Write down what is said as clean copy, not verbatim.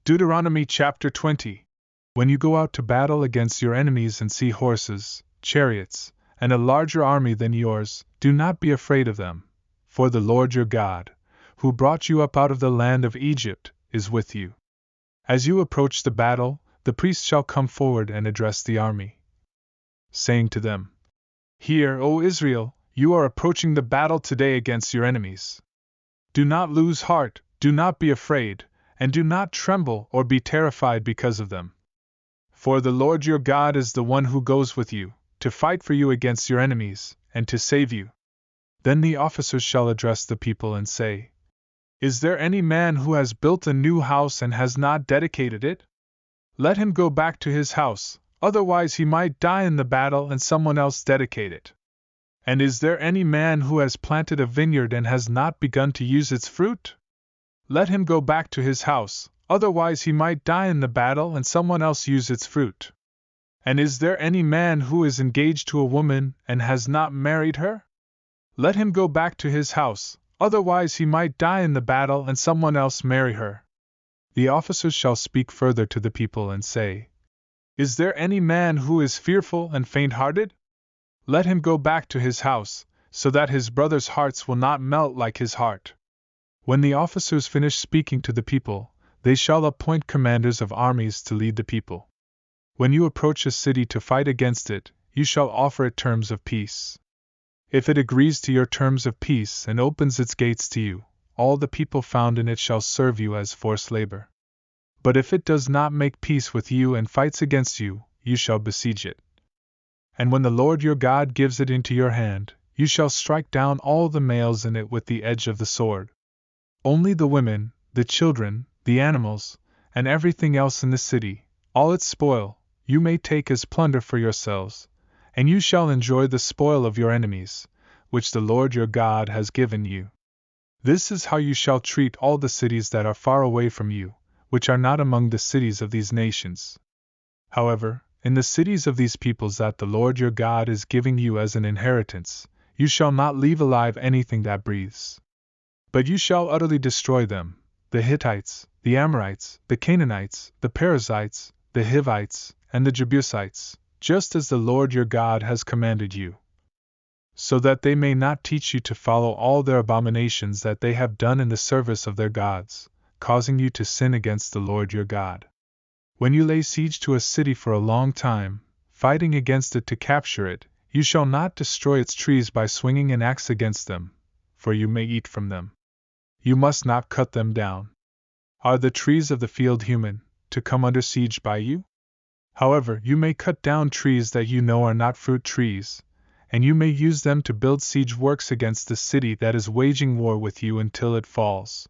Deuteronomy Chapter 20. When you go out to battle against your enemies and see horses, chariots, and a larger army than yours, do not be afraid of them, for the Lord your God, who brought you up out of the land of Egypt, is with you. As you approach the battle, the priest shall come forward and address the army, saying to them, "Hear, O Israel, you are approaching the battle today against your enemies. Do not lose heart, do not be afraid, and do not tremble or be terrified because of them. For the Lord your God is the one who goes with you, to fight for you against your enemies, and to save you." Then the officers shall address the people and say, "Is there any man who has built a new house and has not dedicated it? Let him go back to his house, otherwise he might die in the battle and someone else dedicate it. And is there any man who has planted a vineyard and has not begun to use its fruit? Let him go back to his house, otherwise he might die in the battle and someone else use its fruit. And is there any man who is engaged to a woman and has not married her? Let him go back to his house, otherwise he might die in the battle and someone else marry her." The officers shall speak further to the people and say, "Is there any man who is fearful and fainthearted? Let him go back to his house, so that his brothers' hearts will not melt like his heart." When the officers finish speaking to the people, they shall appoint commanders of armies to lead the people. When you approach a city to fight against it, you shall offer it terms of peace. If it agrees to your terms of peace and opens its gates to you, all the people found in it shall serve you as forced labor. But if it does not make peace with you and fights against you, you shall besiege it. And when the Lord your God gives it into your hand, you shall strike down all the males in it with the edge of the sword. Only the women, the children, the animals, and everything else in the city, all its spoil, you may take as plunder for yourselves, and you shall enjoy the spoil of your enemies, which the Lord your God has given you. This is how you shall treat all the cities that are far away from you, which are not among the cities of these nations. However, in the cities of these peoples that the Lord your God is giving you as an inheritance, you shall not leave alive anything that breathes. But you shall utterly destroy them, the Hittites, the Amorites, the Canaanites, the Perizzites, the Hivites, and the Jebusites, just as the Lord your God has commanded you, so that they may not teach you to follow all their abominations that they have done in the service of their gods, causing you to sin against the Lord your God. When you lay siege to a city for a long time, fighting against it to capture it, you shall not destroy its trees by swinging an axe against them, for you may eat from them. You must not cut them down. Are the trees of the field human, to come under siege by you? However, you may cut down trees that you know are not fruit trees, and you may use them to build siege works against the city that is waging war with you until it falls.